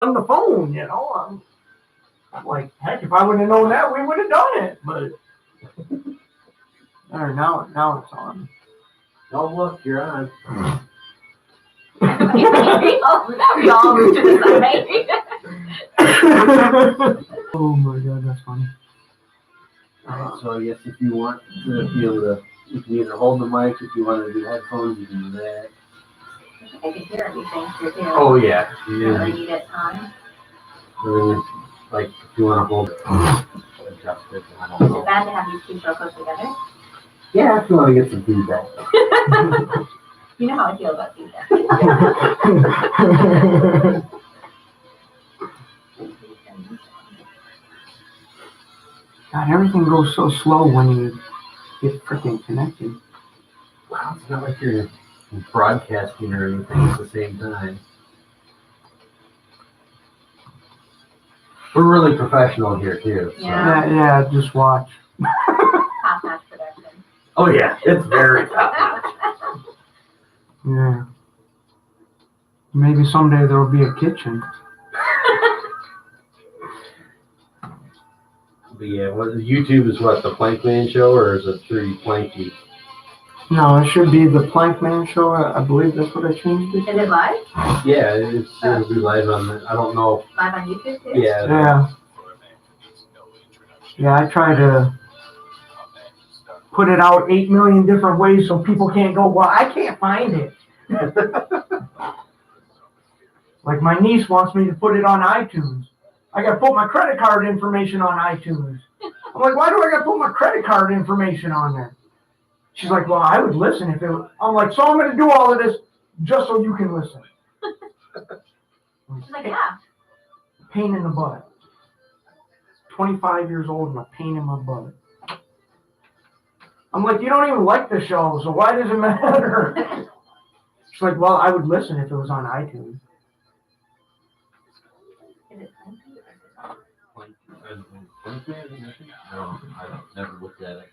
on the phone, I'm like, heck, if I would have known that, we would have done it. But now it's on. Oh, look, you're on. We all moved to the side. Oh my God, that's funny. Alright, so I guess if you want to be able to, you can either hold the mic. If you want to do headphones, you can do that. I can hear everything here too. Oh yeah. Really need it on. Like if you want to hold it, adjust it. I don't Is know. it bad to have these two so close together? Yeah, if you want to get some feedback. You know how I feel about feedback. God, everything goes so slow when you get freaking connected. Wow, it's not like you're broadcasting or anything at the same time. We're really professional here too. So. Yeah, just watch. Top-notch production. Oh yeah, it's very top notch. Yeah. Maybe someday there will be a kitchen. But yeah, YouTube is what, the Plankman Show, or is it 3Planky? No, it should be the Plankman Show. I believe that's what I changed it. Is it live? Yeah, it'll be live on the, I don't know. Live on YouTube too? Yeah. Yeah, I try to put it out 8 million different ways so people can't go, well, I can't find it. Like my niece wants me to put it on iTunes. I got to put my credit card information on iTunes. I'm like, why do I got to put my credit card information on there? She's like, well, I would listen if it was. I'm like, so I'm going to do all of this just so you can listen. She's like, yeah. Pain in the butt. 25 years old and a pain in my butt. I'm like, you don't even like the show, so why does it matter? She's like, well, I would listen if it was on iTunes. Is it time? No, I've never looked at it.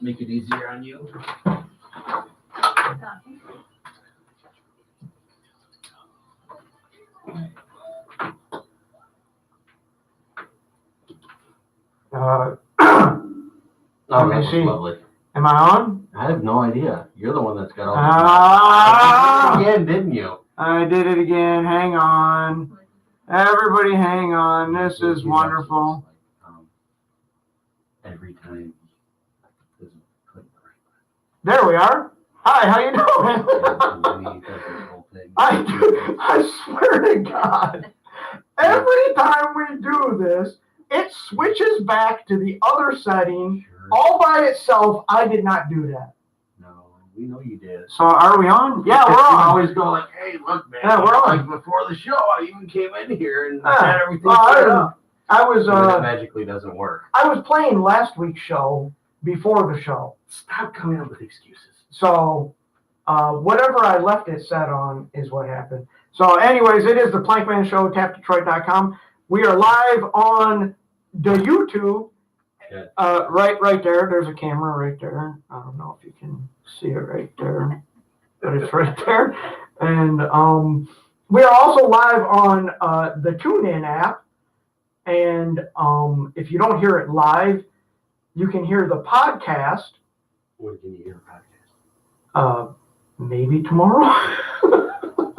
Make it easier on you. Let me that was see. Lovely. Am I on? I have no idea. You're the one that's got all the again, didn't you? I did it again. Hang on. Everybody hang on. This is wonderful. Every time. There we are. Hi, how you doing? I swear to God, every time we do this, it switches back to the other setting all by itself. I did not do that. No, we know you did. So are we on? Yeah, we're You on. always go like, hey, look, man. Yeah, we're on. Like before the show, I even came in here and had everything set up. I was It magically doesn't work. I was playing last week's show before the show. Stop coming up with excuses. So whatever I left it set on is what happened. So anyways, it is the Plankman Show, tapdetroit.com. We are live on the YouTube. Right there. There's a camera right there. I don't know if you can see it right there, but it's right there. And we are also live on the TuneIn app. And if you don't hear it live, you can hear the podcast. When can you hear a podcast? Maybe tomorrow.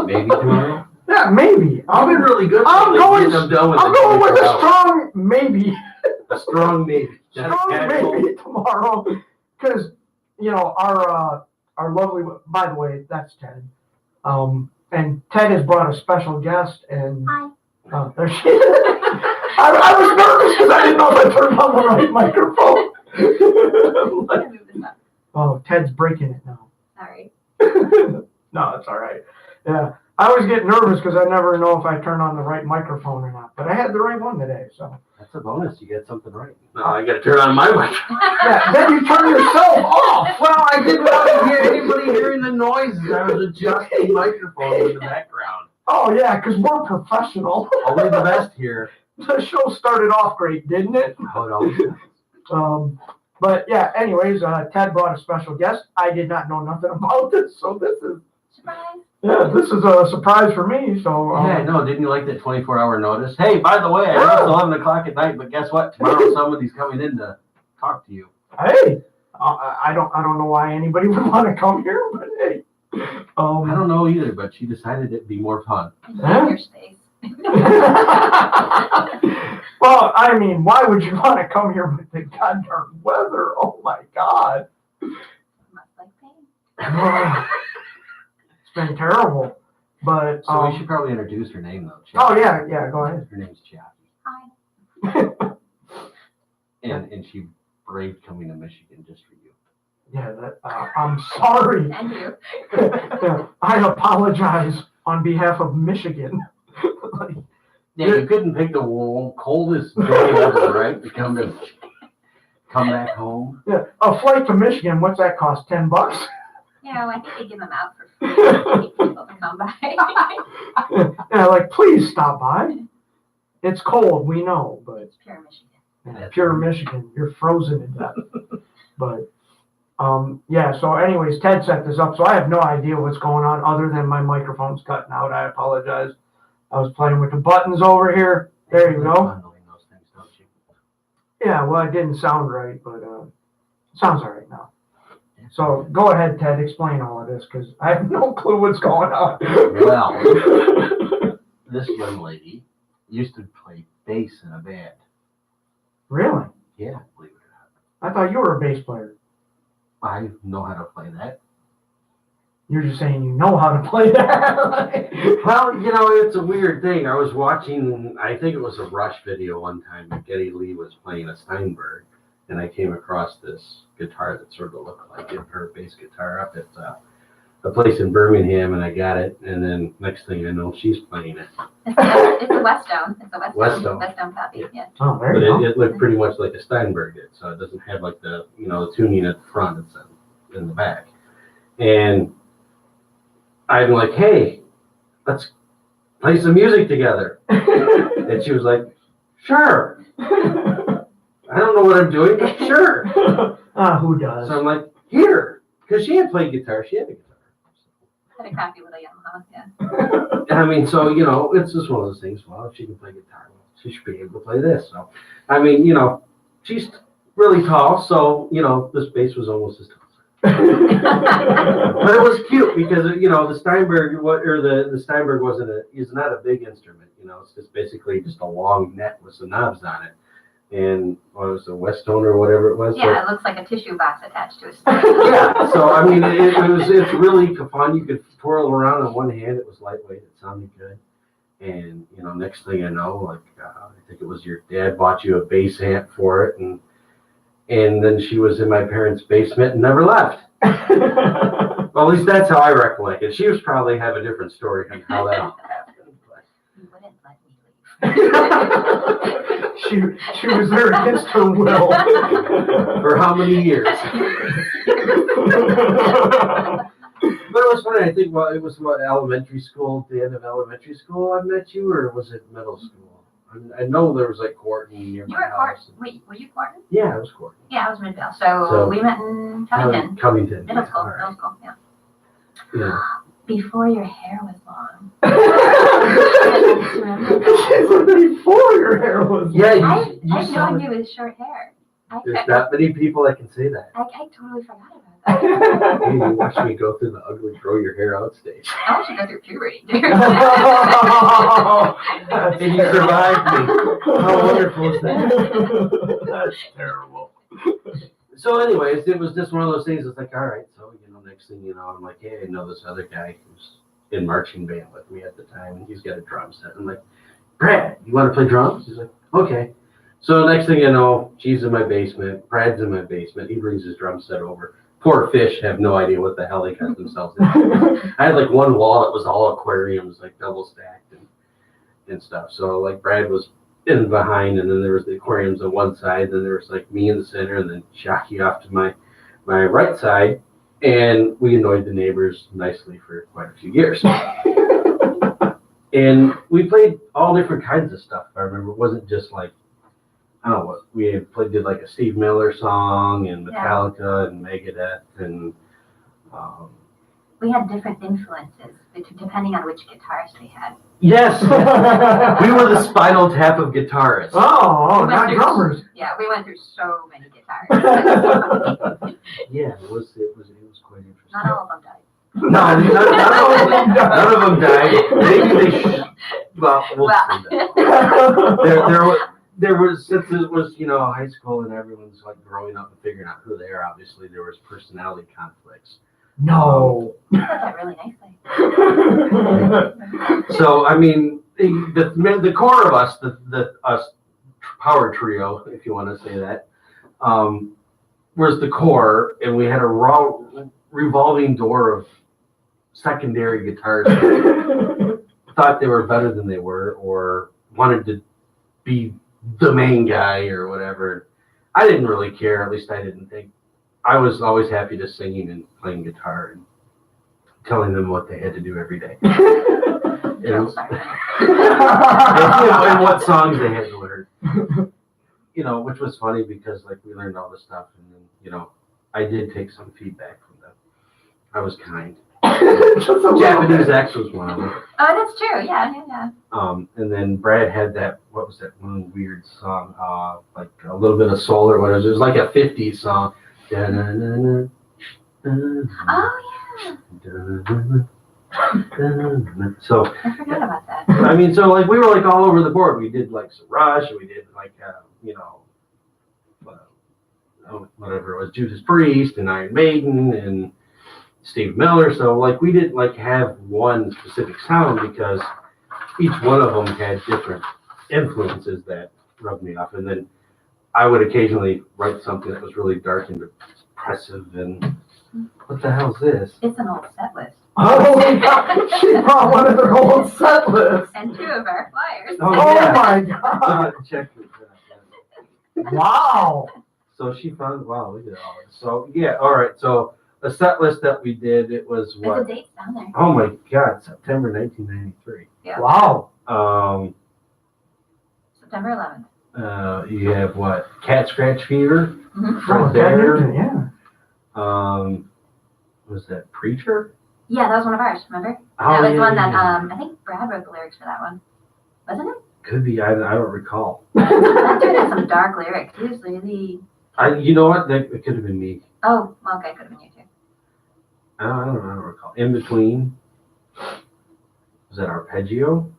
Maybe tomorrow? Yeah, maybe. I've been really good. I'm going with a strong maybe. A strong maybe. Strong maybe tomorrow. Because, our lovely, by the way, that's Ted. And Ted has brought a special guest. And hi. There she is. I was nervous because I didn't know if I turned on the right microphone. Oh, Ted's breaking it now. Sorry. No, it's all right. Yeah. I always get nervous because I never know if I turn on the right microphone or not. But I had the right one today, so. That's a bonus. You get something right. No, I got to turn on my microphone. Yeah, then you turn yourself off. Well, I didn't want to hear anybody hearing the noises. I was adjusting the microphone in the background. Oh, yeah, because we're professional. Only the best here. The show started off great, didn't it? Oh, no. But yeah, anyways, Ted brought a special guest. I did not know nothing about this, so this is a surprise for me. So Yeah, no, didn't you like that 24-hour notice? Hey, by the way, I know it's 11 o'clock at night, but guess what? Tomorrow somebody's coming in to talk to you. Hey, I don't know why anybody would want to come here, but hey. I don't know either, but she decided it'd be more fun. Enjoy your space. Well, I mean, why would you want to come here with the goddamn weather? Oh my God. Must like pain. It's been terrible. But So we should probably introduce her name, though. oh yeah, go ahead. Her name's Jackie. Hi. And she braved coming to Michigan just for you. Yeah, I'm sorry. And you. I apologize on behalf of Michigan. Yeah, you couldn't pick the coldest day ever, right? To come back home. Yeah, a flight to Michigan. What's that cost? $10? You know, I think they give them out for free to keep people to come by. Yeah, like please stop by. It's cold, we know, but It's pure Michigan. yeah, pure Michigan, you're frozen to death. But yeah. So, anyways, Ted set this up, so I have no idea what's going on other than my microphone's cutting out. I apologize. I was playing with the buttons over here. There you go. Bundling those things, don't you? Yeah, well, it didn't sound right, but it sounds all right now. So go ahead, Ted, explain all of this, because I have no clue what's going on. Well, this young lady used to play bass in a band. Really? Yeah, believe it or I thought you were a bass player. not. I know how to play that. You're just saying you know how to play that. Well, you know, it's a weird thing. I was watching, I think it was a Rush video one time, and Geddy Lee was playing a Steinberg, and I came across this guitar that sort of looked like it, her bass guitar up at a place in Birmingham, and I got it, and then next thing I know, she's playing it. It's a Westone. It's a Westone copy. Yeah. Oh, there But you go. it looked pretty much like a Steinberg did, so it doesn't have like the, you know, the tuning at the front, it's in the back. And I'm like, hey, let's play some music together. And she was like, sure. I don't know what I'm doing, but sure. Who does? So I'm like, here. Because she had played guitar. She had a guitar. Had a crappy little Yamaha. Yeah. I mean, so, you know, it's just one of those things. Well, if she can play guitar, well, she should be able to play this. So, I mean, you know, she's really tall. So, you know, this bass was almost as tall. But it was cute because, you know, the Steinberg, the Steinberg is not a big instrument. You know, it's just basically just a long net with some knobs on it. And what was it, Westone or whatever it was? Yeah, it looks like a tissue box attached to a stick. Yeah, so I mean, it's really fun. You could twirl around on one hand. It was lightweight. It sounded good. And you know, next thing I know, like I think it was your dad bought you a bass amp for it, and then she was in my parents' basement and never left. Well, at least that's how I recollect it. She was probably have a different story on how that all happened. You wouldn't let me leave. She was there against her will. For how many years? But it was funny. I think it was elementary school. The end of elementary school, I met you, or was it middle school? I know there was like Courtney near You my were house. Wait, were you Corton? Yeah, it was Courtney. Yeah, I was Midvale. So we met in Covington. Covington. Middle Yeah, school. all right. Middle school. Yeah. Yeah. Before your hair was long. Before your hair was. Yeah, I've you saw known it. you with short hair. There's not many people that can say that. I totally forgot about that. Hey, you watched me go through the ugly grow your hair out stage. I want you to go through puberty, dude. And you survived me. How wonderful is that? That's terrible. So anyways, it was just one of those things. It's like, all right, so, you know, next thing you know, I'm like, hey, I know this other guy who's in marching band with me at the time, and he's got a drum set. I'm like, Brad, you want to play drums? He's like, okay. So next thing you know, she's in my basement, Brad's in my basement, he brings his drum set over. Poor fish have no idea what the hell they got themselves into. I had like one wall that was all aquariums, like double stacked and stuff. So like Brad was in behind, and then there was the aquariums on one side, then there was like me in the center, and then Shocky off to my right side, and we annoyed the neighbors nicely for quite a few years. And we played all different kinds of stuff. I remember it wasn't just like I don't know what we had played, did like a Steve Miller song and Yeah. Metallica and Megadeth and We had different influences depending on which guitarist we had. yes, we were the Spinal Tap of guitarists. Oh, We went not through- drummers. Yeah, we went through so many guitarists. Yeah, it was quite interesting. Not all of them died. No, none of them died. Maybe they should. Well, we'll see that. There was, since it was, high school and everyone's like growing up and figuring out who they are, obviously there was personality conflicts. No. You said that really nicely. So, I mean, the core of us, us power trio, if you want to say that, was the core, and we had a revolving door of secondary guitars that thought they were better than they were or wanted to be the main guy or whatever. I didn't really care, at least I didn't think. I was always happy to singing and playing guitar and telling them what they had to do every day. Oh, sorry. And what songs they had to learn. Which was funny because like we learned all this stuff and then, I did take some feedback from them. I was kind. Japanese X was one of them. Oh, that's true. Yeah. And then Brad had what was that one weird song? Like a little bit of soul or whatever. It was like a 50s song. Da-na-na-na, Oh, yeah. So I forgot about that. I mean, so like we were like all over the board. We did like some Rush, we did like whatever it was, Judas Priest and Iron Maiden and Steve Miller. So like we didn't like have one specific sound because each one of them had different influences that rubbed me off. And then I would occasionally write something that was really dark and depressive and what the hell's this? It's an old set list. Oh my God! She brought one of her old set lists. And 2 of our flyers. Oh, Oh yeah. my God! Check it out. Wow. So she found, wow, look at all this. So yeah, all right. So the set list that we did, it was There's what? the dates down there. Oh my God, September 1993. Yeah. Wow. September 11th. You have what? Cat Scratch Fever. Mm-hmm. Oh, Right there. Nugent, yeah. Was that Preacher? Yeah, that was one of ours, remember? Oh, That was yeah, one yeah, that, yeah. I think Brad wrote the lyrics for that one. Wasn't it? Could be. I don't recall. That dude had some dark lyrics. He was really... You know what? It could have been me. Oh, well, okay, could have been you too. I don't recall. In Between. Was that Arpeggio?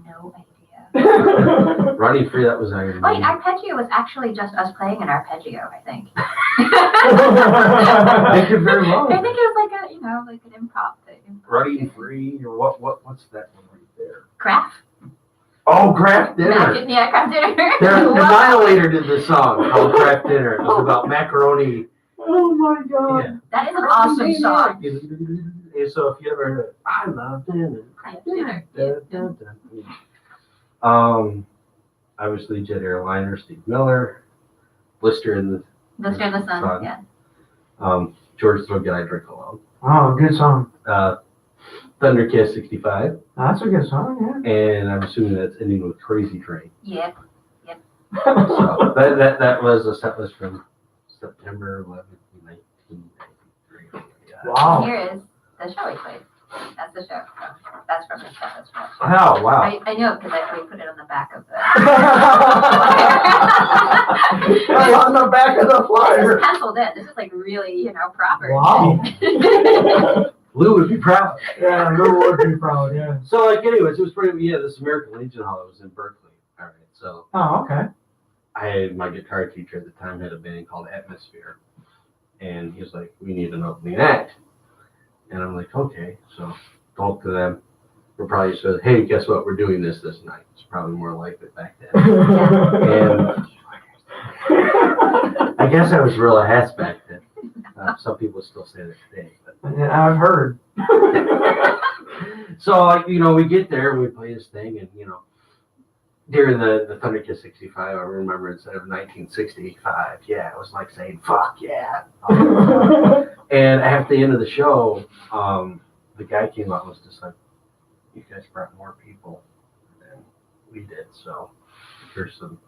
No idea. Running Free, that was Iron Wait, Maiden. arpeggio was actually just us playing an arpeggio, I think. They could very well. I think it was like like an improv thing. Running Free, or what's that one right there? Craft? Oh, Craft Dinner. Yeah, craft dinner. The Violator did this song called Craft Dinner. It was about macaroni. Oh my God. Yeah. That is an awesome song. And so if you ever heard, I love dinner. Craft dinner. Dun, dun, dun. Obviously Jet Airliner, Steve Miller, Blister in the Blister in the Sun, Sun. yeah. George Thorogood, I Drink Alone. Oh, good song. Thunder Kiss 65, That's a good song, and I'm assuming that's ending with Crazy Train. Yep. yeah. So that was a set list from September 11th, 1993. Yeah. Wow. Here is the show we played. That's the show. That's from the show. That's from Oh, wow. I know because we put it on the back of the. On the back of the This flyer. is penciled in. This is like really, proper. Wow. Lou would be proud. Yeah, Lou would be proud, yeah. So, like, anyways, it was pretty, this American Legion Hall was in Berkeley. All right, so Oh, okay. my guitar teacher at the time had a band called Atmosphere. And he was like, we need an opening act. And I'm like, okay. So, talk to them. We're probably said, hey, guess what? We're doing this night. It's probably more like it back then. And I guess I was real ass back then. Some people still say that today. But. Yeah, I've heard. So, like, we get there and we play this thing, and during the Thunder Kiss 65, I remember instead of 1965, yeah, it was like saying "fuck yeah." And at the end of the show, the guy came out and was just like, "You guys brought more people than we did, so here's some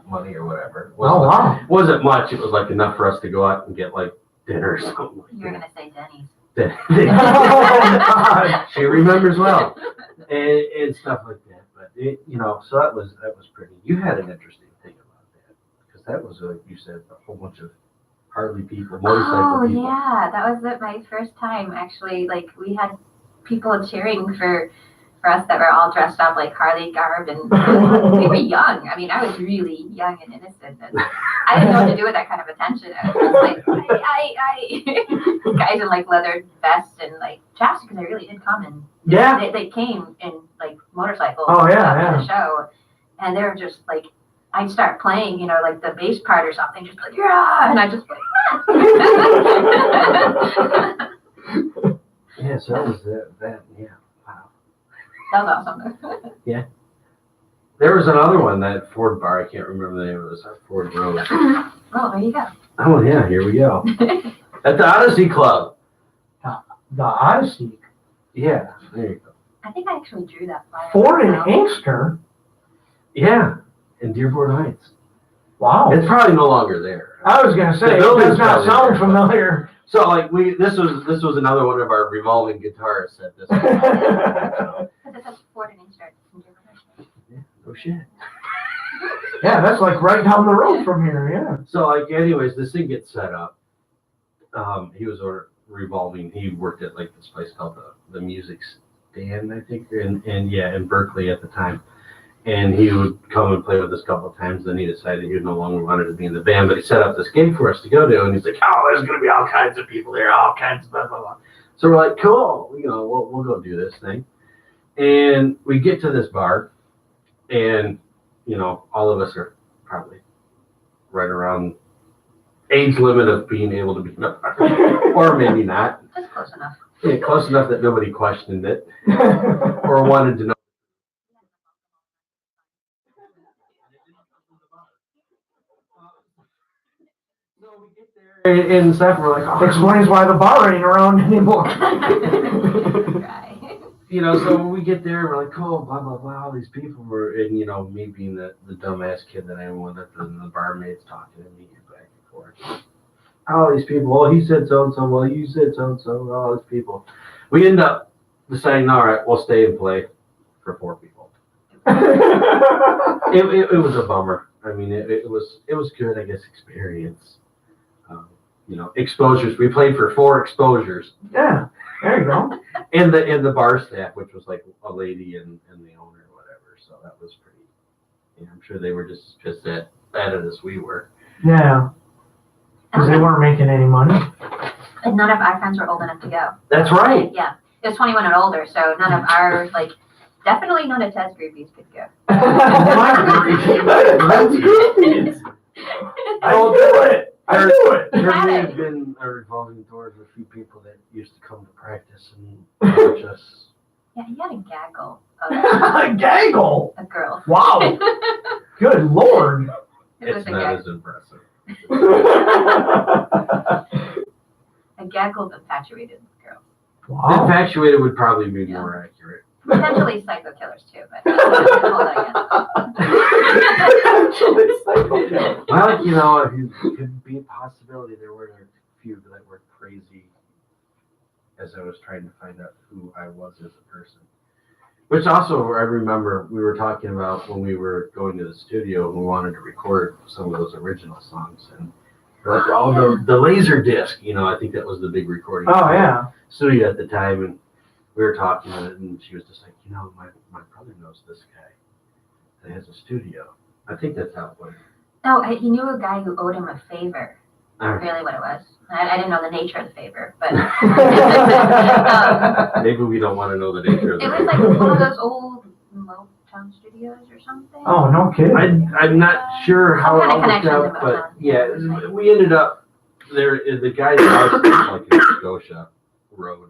money or whatever. It Oh, wow. wasn't much. It was like enough for us to go out and get like dinner or something like You were gonna say Denny's. that. Oh, God. She remembers well, and stuff like that. But it, so that was pretty. You had an interesting thing about that because that was you said a whole bunch of Harley people, motorcycle people. Yeah, that was my first time actually. Like we had people cheering for us that were all dressed up like Harley garb, and we were young. I mean, I was really young and innocent, and I didn't know what to do with that kind of attention. I was just like, I guys in like leather vests and like chaps because they really did come and Yeah. they came in like motorcycles. Oh, yeah, to the show, and they were just like. I'd start playing, like the bass part or something, just like, yeah, and I just like, Yeah, so that was that. Yeah, wow. that was awesome. There was another one, that Ford bar. I can't remember the name of it. It was Ford Road. Oh, there you go. Oh yeah, here we go. At the Odyssey Club. The Odyssey. Yeah, there you go. I think I actually drew that flyer. Ford and myself. Inkster. Yeah, in Dearborn Heights. Wow. It's probably no longer there. I was gonna say, The it building's does not probably sound there, but- familiar. So like this was another one of our revolving guitars at this. Because it says Ford and Inkster. Yeah, no shit. Yeah, that's like right down the road from here, yeah. So like, anyways, this thing gets set up. He was revolving. He worked at like this place called the Music Stand, I think, and yeah, in Berkeley at the time. And he would come and play with us a couple of times. Then he decided he no longer wanted to be in the band, but he set up this gig for us to go to. And he's like, "Oh, there's going to be all kinds of people there, all kinds of blah blah blah." So we're like, "Cool, we'll go do this thing." And we get to this bar, and all of us are probably right around age limit of being able to be in a bar, or maybe not. That's close enough. Yeah, close enough that nobody questioned it or wanted to know. So we get there and stuff. We're like, oh, Explains why the bar ain't around anymore. Right. So when we get there, we're like, cool, blah blah blah. All these people were, and me being the dumbass kid that I am, with it, and the barmaid's talking to me back and forth. All these people. Well, he said so and so. Well, you said so and so. All these people. We end up deciding, all right, we'll stay and play for 4 people. It was a bummer. I mean, it was good, I guess, experience. Exposures. We played for 4 exposures. Yeah, there you go. And the bar staff, which was like a lady and the owner or whatever. So that was pretty. I'm sure they were just as pissed at it as we were. Yeah, because they weren't making any money. And none of our friends were old enough to go. That's right. Yeah. It was 21 and older, so none of our, definitely none of Ted's groupies could go. I'll do it. I do it. There Had may it. have been a revolving door of a few people that used to come to practice and watch us. Yeah, he had a gaggle Gaggle. of girls. Wow. Good Lord. It was It's a not gaggle. as impressive. A gaggle of infatuated girls. Wow. Infatuated would probably be more accurate. Potentially psycho killers too, but hold that Well, it could be a possibility. There were a few that were crazy as I was trying to find out who I was as a person. Which also, I remember we were talking about when we were going to the studio and we wanted to record some of those original songs. And we're like, oh, the laser disc, I think that was the big recording Oh, yeah. studio at the time. And we were talking about it, and she was just like, my brother knows this guy that has a studio. I think that's how it went. No, he knew a guy who owed him a favor. All right. Really what it was. I didn't know the nature of the favor, but Maybe we don't want to know the nature of it the was like one of those old Motown studios or something. Oh, no kidding. I'm not sure how it Some all kind of worked out, connection to but Motown. yeah, we ended up there. The guy's house was like in Scotia Road,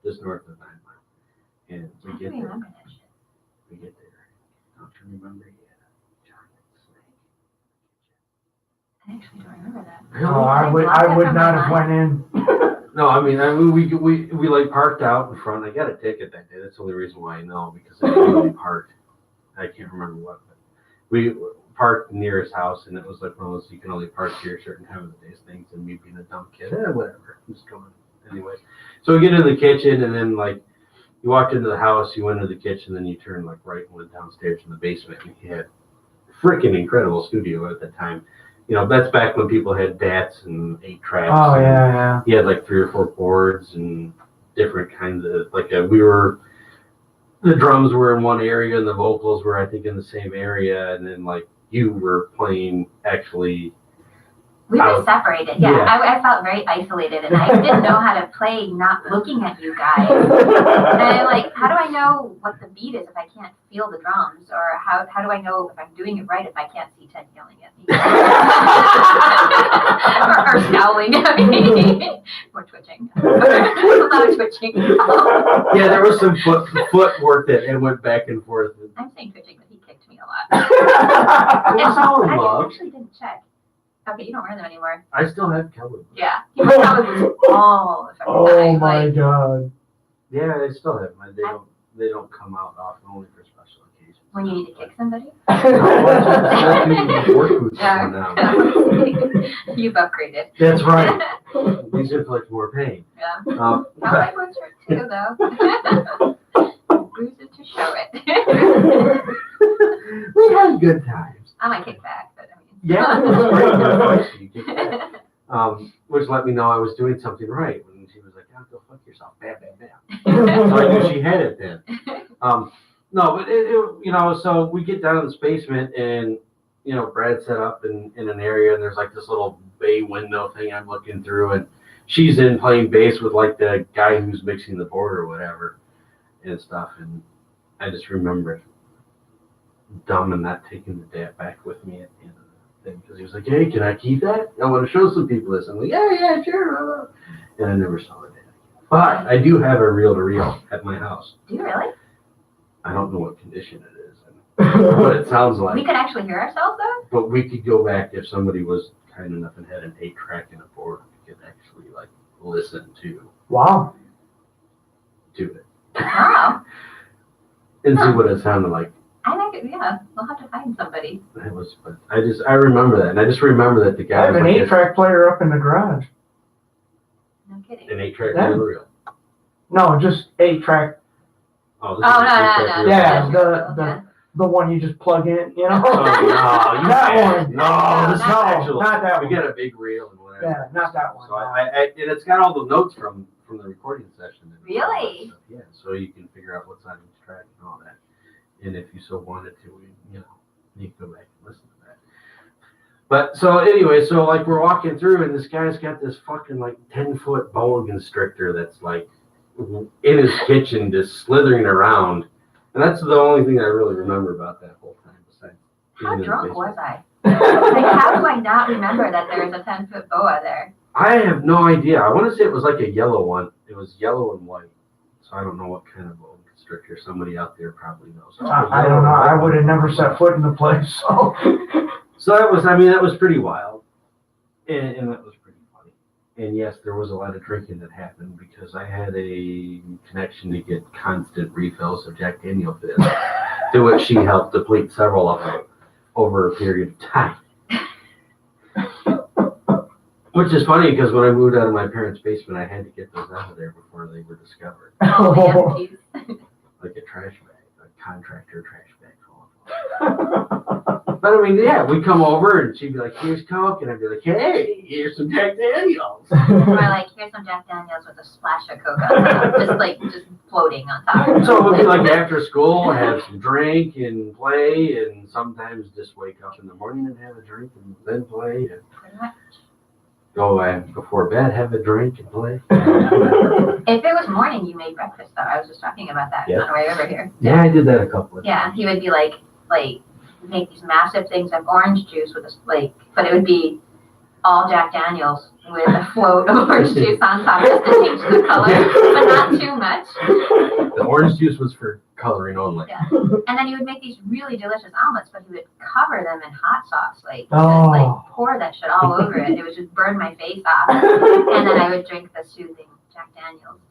just north of 9 Mile, and I we don't get there. remember that shit. We get there. Don't you remember? Yeah, giant snake. I actually don't remember that. Really? Oh, I would not have went in. No, I mean, we like parked out in front. I got a ticket that day. That's the only reason why I know, because I illegally parked. I can't remember what, but we parked near his house, and it was like one of those you can only park here a certain time of the day things, and me being a dumb kid, whatever, I'm just going. Anyways, so we get into the kitchen, and then like you walked into the house, you went into the kitchen, then you turned like right and went downstairs in the basement, and he had a freaking incredible studio at the time. You know, that's back when people had DATs and 8 tracks. Oh, yeah. He had like 3 or 4 boards and different kinds of the drums were in one area and the vocals were, I think, in the same area, and then like you were playing actually. We were separated. Yeah, I felt very isolated, and I didn't know how to play not looking at you guys. And I'm like, how do I know what the beat is if I can't feel the drums, or how do I know if I'm doing it right if I can't see Ted yelling at me or scowling at me or twitching? A lot of twitching. Yeah, there was some footwork that went back and forth. I'm saying twitching, but he kicked me a lot. I actually didn't check. Okay, you don't wear them anymore. I still have cowboy boots. Yeah, he must have them all the Oh time. my God. Yeah, I still have them. They don't come out often, only for special occasions. When you need to kick somebody? Work boots now. You've upgraded. That's right. These inflict more pain. Yeah. Cowboy boots hurt too, though. Use it to show it. We had good times. I might kick back, but I mean. Yeah, it was great. You kicked back. Which let me know I was doing something right. When she was like, "Oh, go fuck yourself," bam, bam, bam. So I knew she had it then. No, but you know, so we get down in this basement, and you know, Brad set up in an area, and there's like this little bay window thing I'm looking through, and she's in playing bass with like the guy who's mixing the board or whatever and stuff, and I just remember dumb and not taking the DAT back with me at the end of the thing, because he was like, "Hey, can I keep that? I want to show some people this." I'm like, yeah, sure. And I never saw the DAT. But I do have a reel-to-reel at my house. Do you really? I don't know what condition it is, but it sounds like. We could actually hear ourselves, though? But we could go back if somebody was kind enough and had an 8-track and a board. We could actually like listen to it. Wow. And see what it sounded like. I like it, yeah. We'll have to find somebody. It was, but I remember that, and I just remember that the guy. I have an 8-track player up in the garage. No kidding. An 8-track Yeah. reel. No, just 8-track. Oh, No. Yeah, the one you just plug in, you know? Oh, no, that one. No, this is not actual. Not that We one. got a big reel and whatever. Yeah, not that one. So and it's got all the notes from the recording session. And all that Really? stuff. Yeah, so you can figure out what's on each track and all that. And if you so wanted to, you can go back and listen to that. But so anyway, so like we're walking through, and this guy's got this fucking like 10-foot boa constrictor that's like in his kitchen just slithering around. And that's the only thing I really remember about that whole time. Besides How being in the drunk basement. was I? Like, how do I not remember that there was a 10-foot boa there? I have no idea. I want to say it was like a yellow one. It was yellow and white. So I don't know what kind of boa constrictor. Somebody out there probably knows. I don't know. I would have never set foot in the place, so. So that was pretty wild. And that was pretty funny. And yes, there was a lot of drinking that happened because I had a connection to get constant refills of Jack Daniel Fizz, to which she helped deplete several of them over a period of time. Which is funny because when I moved out of my parents' basement, I had to get those out of there before they were discovered. Oh, the empties. Like a trash bag, a contractor trash bag full of. But I mean, yeah, we come over and she'd be like, "Here's Coke," and I'd be like, "Hey, here's some Jack Daniels." Or like, here's some Jack Daniels with a splash of Coke on top, just floating on top. So it would be like after school, have some drink and play, and sometimes just wake up in the morning and have a drink and then play, and Pretty much. go before bed, have a drink and play. If it was morning, you made breakfast, though. I was just talking about that Yeah. on the way over here. Yeah, I did that a couple of times. Yeah, he would be like make these massive things of orange juice with but it would be all Jack Daniels with a float of orange juice on top just to change the color, but not too much. The orange juice was for coloring only. Yeah. And then he would make these really delicious omelets, but he would cover them in hot sauce, Oh. like pour that shit all over it. It would just burn my face off. And then I would drink the soothing Jack Daniels.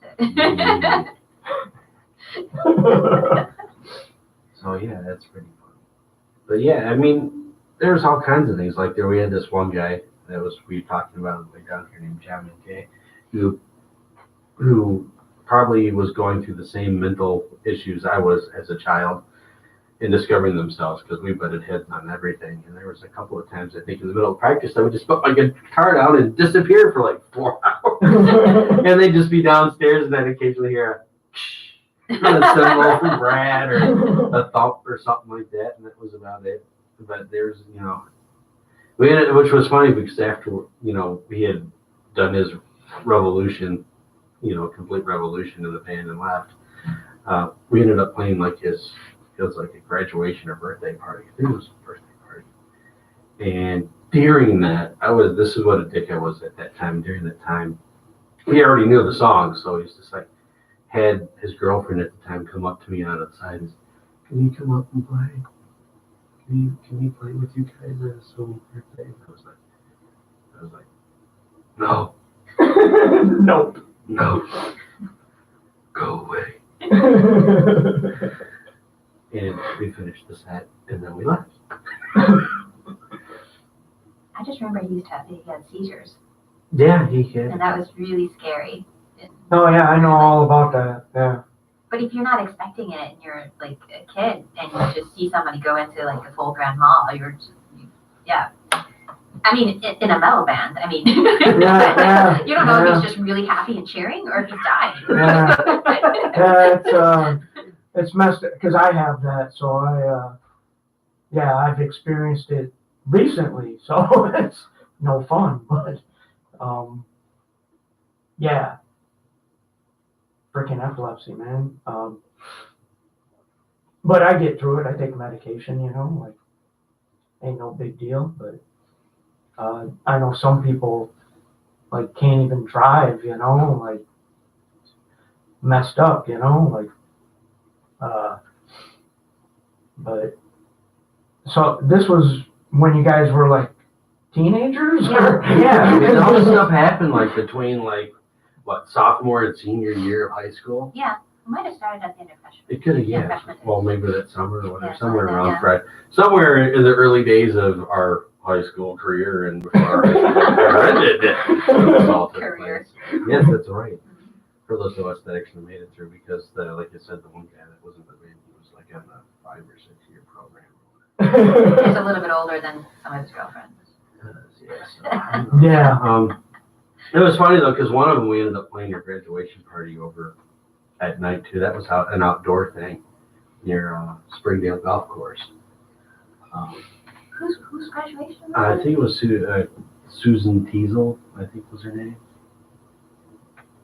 So yeah, that's pretty fun. But yeah, I mean, there's all kinds of things. Like we had this one guy that we talking about on the way down here named John McKay, who probably was going through the same mental issues I was as a child in discovering themselves, because we butted heads on everything. And there was a couple of times, I think, in the middle of practice, I would just put my guitar down and disappear for like 4 hours. And they'd just be downstairs, and I'd occasionally hear a cymbal from Brad or a thump or something like that, and that was about it. But there's, which was funny because after, he had done his revolution, complete revolution in the band and left, we ended up playing like it was like a graduation or birthday party. I think it was a birthday party. And during that, this is what a dick I was at that time. During that time, he already knew the song, so he's just like, had his girlfriend at the time come up to me on the side and said, "Can you come up and play? Can we play with you guys at Sylvia's birthday?" And I was like, no. Nope. No. Go away. And we finished the set, and then we left. I just remember he had seizures, Yeah, he can. and that was really scary. Oh yeah, I know all about that. Yeah. But if you're not expecting it and you're like a kid and you just see somebody go into like a full grand mall, yeah. I mean, in a metal band, I mean, Yeah, you don't know if he's just really happy and cheering or if he's dying. Yeah, it's messed up because I have that, so I've experienced it recently, so it's no fun, but, yeah. Freaking epilepsy, man. But I get through it. I take medication, like, ain't no big deal. But I know some people, like, can't even drive, like, messed up, like, but, so this was when you guys were, like, teenagers? Yeah, I mean, all this stuff happened, like, between, like, sophomore and senior year of high school? Yeah, it might have started at the end of freshman. It could have, yeah. Freshman. Well, maybe that summer or whatever, Yeah, somewhere around yeah. Fred. Somewhere in the early days of our high school career and before our high school Career. Yes, that's right. For those of us that actually made it through, because, like I said, the one guy that wasn't the band, he was like on a 5 or 6 year program. He's a little bit older than some of his girlfriends. Yeah. It was funny though, because one of them we ended up playing a graduation party over at night too. That was an outdoor thing near Springdale Golf Course. Whose graduation? I think it was Susan Teasel, I think was her name.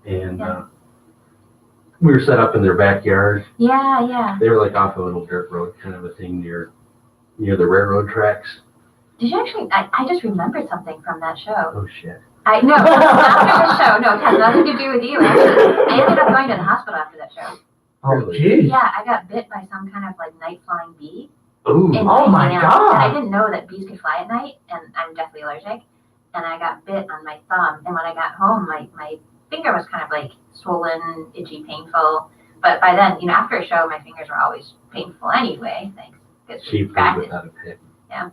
And we were set up in their backyard. Yeah. They were like off a little dirt road kind of a thing near the railroad tracks. Did you actually? I just remembered something from that show. Oh shit. No, after the show. No, it has nothing to do with you. Actually, I ended up going to the hospital after that show. Oh, geez. Yeah, I got bit by some kind of like night flying bee. Ooh. Oh my God. I didn't know that bees could fly at night, and I'm deathly allergic. And I got bit on my thumb, and when I got home, my finger was kind of like swollen, itchy, painful. But by then, after a show, my fingers were always painful anyway. Thanks. She played without a pit. Yeah.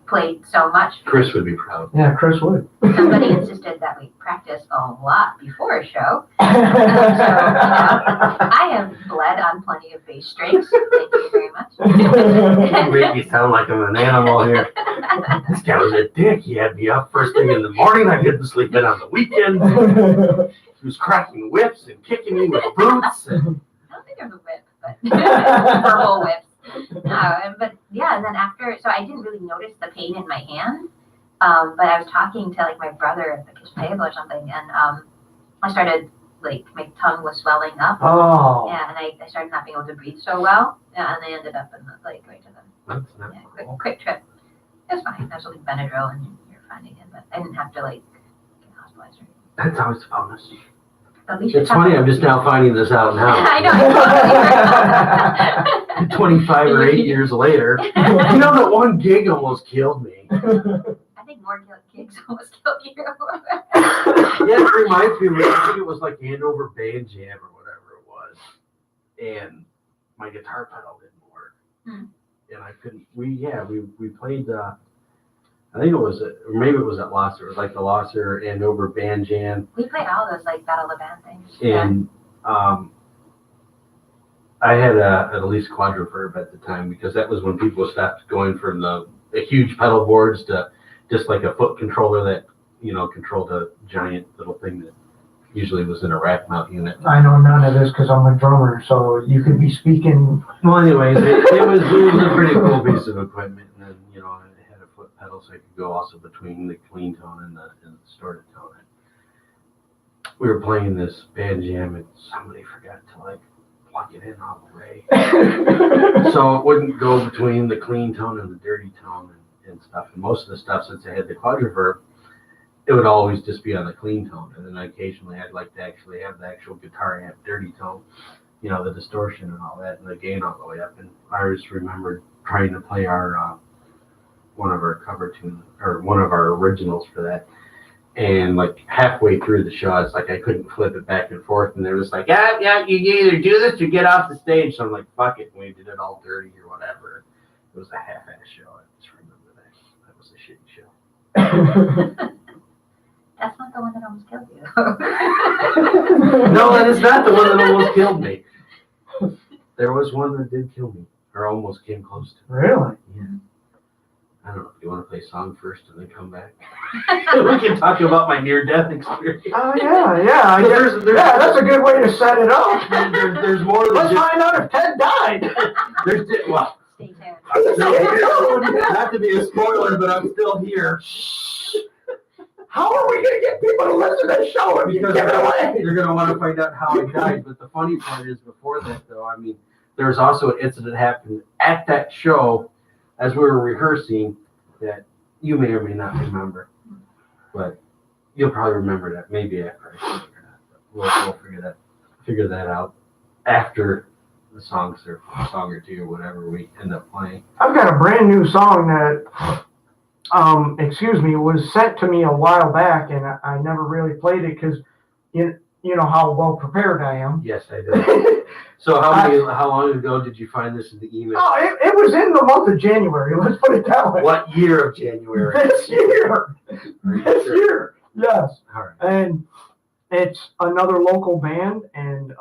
Played so much. Chris would be proud. Yeah, Chris would. Somebody insisted that we practice a lot before a show. So, I have bled on plenty of bass strings. Thank you very much. You make me sound like I'm an animal here. This guy was a dick. He had me up first thing in the morning. I didn't sleep in on the weekends. He was cracking whips and kicking me with boots. I don't think there's a whip, but verbal whips. But yeah, and then after, so I didn't really notice the pain in my hand, but I was talking to like my brother at the kitchen table or something, and I started like my tongue was swelling up. Oh. Yeah, and I started not being able to breathe so well, and I ended up in the going to the That's not cool. quick trip. It was fine. I was like Benadryl, and you're fine again, but I didn't have to like get hospitalized or anything. That's always a bonus. At least It's funny, I'm just now finding this out now. I know. 25 or 8 years later. That one gig almost killed me. I think more gigs almost killed you. Yeah, it reminds me, I think it was like Andover Band Jam or whatever it was. And my guitar pedal didn't work. and I couldn't. We played. I think it was, or maybe it was at Losser. It was like the Losser and over Band Jam. We played all those like Battle of the Band things. And I had at least quadriverb at the time because that was when people stopped going from the huge pedal boards to just like a foot controller that controlled a giant little thing that usually was in a rack mount unit. I know none of this because I'm a drummer, so you could be speaking. Well, anyways, it was a pretty cool piece of equipment, and then it had a foot pedal so I could go also between the clean tone and the distorted tone. We were playing this Band Jam, and somebody forgot to like plug it in all the way, so it wouldn't go between the clean tone and the dirty tone and stuff. And most of the stuff, since I had the quadriverb, it would always just be on the clean tone, and then occasionally I'd like to actually have the actual guitar amp dirty tone, the distortion and all that, and the gain all the way up. And I just remembered trying to play our one of our cover tunes or one of our originals for that, and like halfway through the show, it's like I couldn't flip it back and forth, and they're just like, yeah, you either do this or get off the stage. So I'm like, fuck it, and we did it all dirty or whatever. It was a half-ass show. I just remember that was a shitty show. That's not the one that almost killed you. No, that is not the one that almost killed me. There was one that did kill me, or almost came close to me. Really? Yeah. I don't know. Do you want to play a song first and then come back? We can talk about my near-death experience. Oh, yeah. Yeah, that's a good way to set it up. There's more than Let's find out if Ted died. Well, Stay tuned. not to be a spoiler, but I'm still here. How are we going to get people to listen to the show if you Because give it away? you're going to want to find out how I died. But the funny part is, before that, though, I mean, there was also an incident happened at that show as we were rehearsing that you may or may not remember. But you'll probably remember that maybe after I sing or not. We'll figure that out after the song or two or whatever we end up playing. I've got a brand new song that was sent to me a while back, and I never really played it because you know how well prepared I am. Yes, I did. So how long ago did you find this in the email? Oh, it was in the month of January. Let's put it that way. What year of January? This year. This year. Yes. All right. And it's another local band, and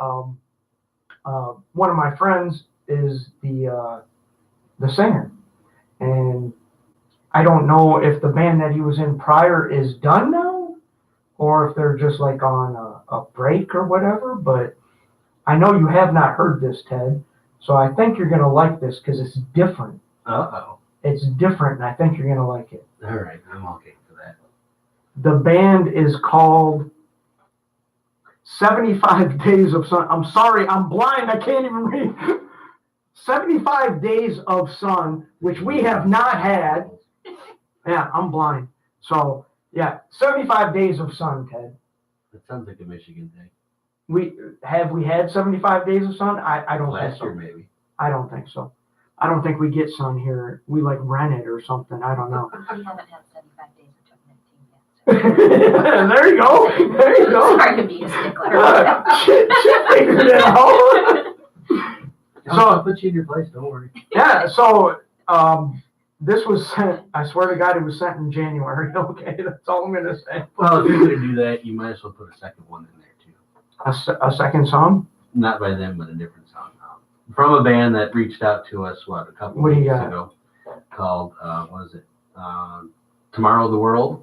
one of my friends is the singer, and I don't know if the band that he was in prior is done now, or if they're just like on a break or whatever, but I know you have not heard this, Ted, so I think you're going to like this because it's different. Uh-oh. It's different, and I think you're going to like it. All right, I'm okay for that. The band is called 75 Days of Sun. I'm sorry, I'm blind, I can't even read. 75 Days of Sun, which we have not had. Yeah, I'm blind. So, yeah, 75 Days of Sun, Ted. That sounds like a Michigan thing. We had 75 Days of Sun? I don't think Last so. year, maybe. I don't think so. I don't think we get sun here. We like rent it or something. I don't know. We haven't had 75 days of 2019 yet. There you go. There you go. Sorry to be a stickler. She figured it out. I'll put you in your place. Don't worry. Yeah. So this was sent. I swear to God, it was sent in January. Okay, that's all I'm gonna say. Well, if you're going to do that, you might as well put a second one in there, too. A second song. Not by them, but a different song. From a band that reached out to us, a couple What do you weeks got? ago, called, what is it? Tomorrow the World?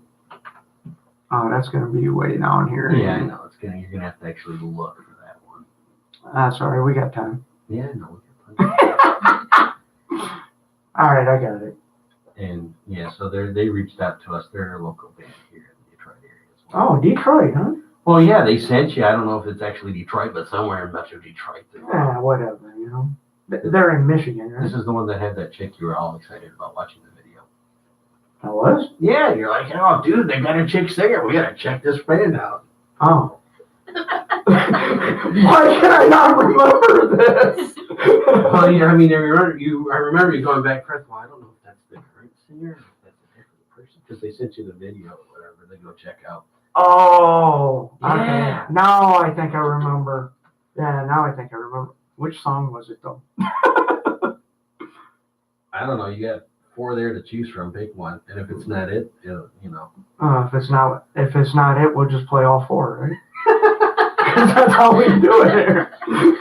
Oh, that's gonna be way down here. Yeah, I know. You're going to have to actually look for that one. That's all right. We got time. Yeah, no, we can play. All right, I got it. And yeah, so they reached out to us. They're a local band here in the Detroit area as well. Oh, Detroit, huh? Well, yeah, they sent you. I don't know if it's actually Detroit, but somewhere in Metro Detroit. Yeah, whatever. You know, they're in Michigan, right? This is the one that had that chick you were all excited about watching the video. I was. Yeah, you're like, oh, dude, they got a chick singer. We got to check this band out. Oh. Why can I not remember this? Well, yeah, I mean, I remember you going back, Chris. Well, I don't know if that's the current singer or if that's a different person because they sent you the video or whatever. They go check out. Oh, okay. Yeah. Now I think I remember. Yeah, now I think I remember. Which song was it though? I don't know. You got 4 there to choose from. Pick one, and if it's not it, you know. If it's not it, we'll just play all 4, right? 'Cause that's how we do it here.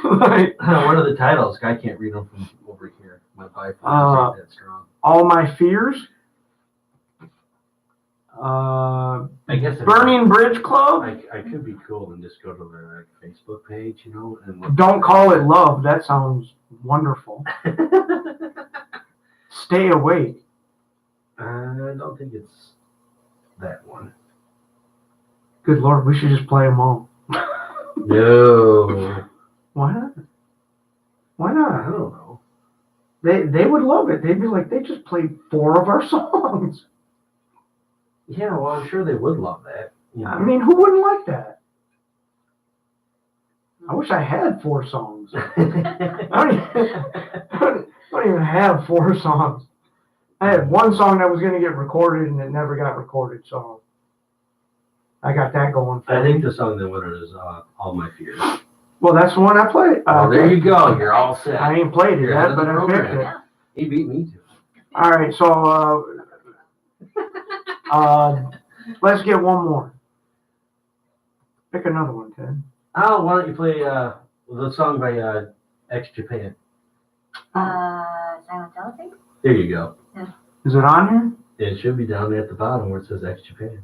Like, What are the titles? I can't read them from over here. My Wi-Fi isn't that strong. All My Fears. I guess Burning Bridge Club. I could be cool and just go to their Facebook page, you know, and look. Don't Call It Love. That sounds wonderful. Stay Awake. I don't think it's that one. Good Lord, we should just play them all. No. Why not? Why I not? don't know. They would love it. They'd be like, they just played 4 of our songs. Yeah, well, I'm sure they would love that. You know? I mean, who wouldn't like that? I wish I had 4 songs. I don't even have 4 songs. I had 1 song that was going to get recorded and it never got recorded, so I got that going for I me. think the song that winner is All My Fears. Well, that's the one I played. Oh, there you go. You're all set. I ain't played it You're ahead yet, of the but I picked it. program. He beat me to it. All right, so let's get one more. Pick another one, Ted. Oh, why don't you play the song by X Japan? Silent Elephant? There you go. Is it on It should be down there at the bottom where it says X Japan. here?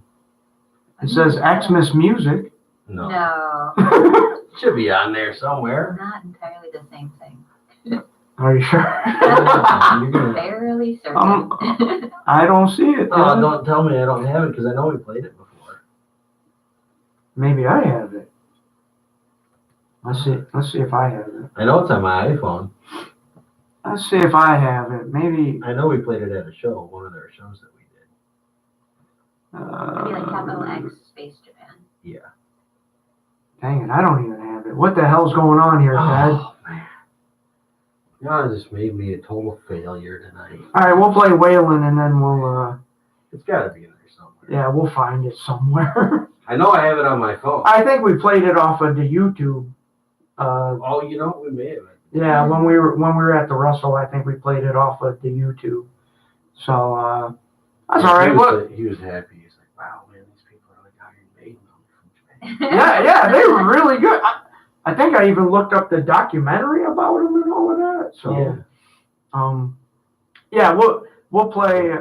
It says Xmas Music. No. No, It should be on there somewhere. not entirely the same thing. Are you sure? You're gonna- Fairly certain. I don't see it. Oh, Ted. don't tell me I don't have it because I know we played it before. Maybe I have it. Let's see if I have it. I know it's on my iPhone. Let's see if I have it. Maybe. I know we played it at a show, one of their shows that we did. It'd be like capital X space Japan. Yeah. Dang it, I don't even have it. What the hell's going on here, Ted? Oh, man. Y'all just made me a total failure tonight. All right, we'll play Waylon and then we'll, It's got to be in there somewhere. yeah, we'll find it somewhere. I know I have it on my phone. I think we played it off of the YouTube. Oh, you know, we may have it. Yeah, when we were at the Russell, I think we played it off of the YouTube. So that's all right. What? He was happy. He's like, wow, man, these people are like Iron Maiden from Japan. Yeah, they were really good. I think I even looked up the documentary about them and all of that. So, yeah, we'll play these.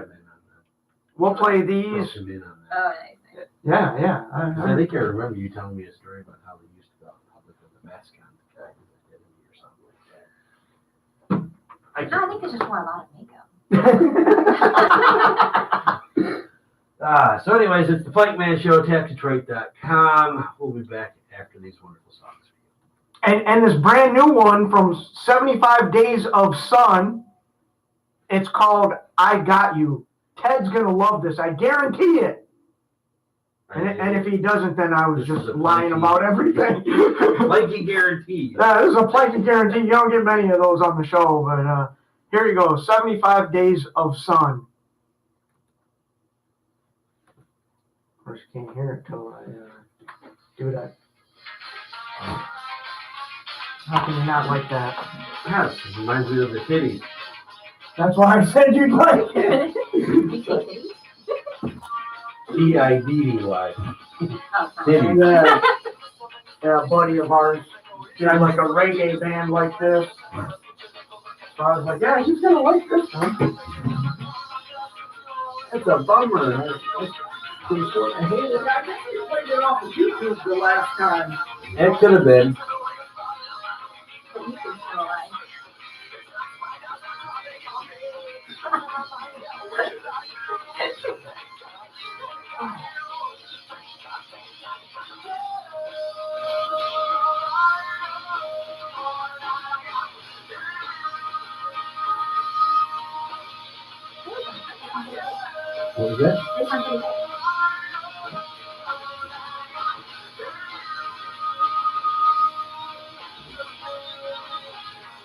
Welcome in on that. Oh, nice. Yeah. I think I remember you telling me a story about how they used to go out in public with a mask on to try to get in or something like that. No, I think they just wore a lot of makeup. So anyways, it's the Plankman Show, tapdetroit.com. We'll be back after these wonderful songs for you. And this brand new one from 75 Days of Sun, it's called I Got You. Ted's going to love this. I guarantee it. And if he doesn't, then I was This just is a lying Planky. about everything. Planky guarantee. This is a Planky guarantee. You don't get many of those on the show, but here you go. 75 Days of Sun. Of course, you can't hear it till I do that. How can you not like that? Yes, it reminds me of the kitties. That's why I said you'd like it. You say kitties? T-I-D-D-Y. Oh, Kitties. Yeah, a buddy of ours had like a reggae band like this. So I was like, yeah, he's gonna like this one. It's a bummer. Hey, I think we played it off of YouTube the last time. It could have been. But you can still lie. What was that? This one's pretty good.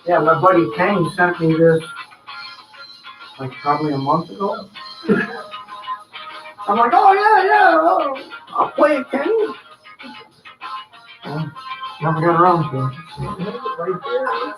Yeah, my buddy Kane sent me this like probably a month ago. I'm like, oh yeah, I'll play it, Kane. Never got around to it. Right there.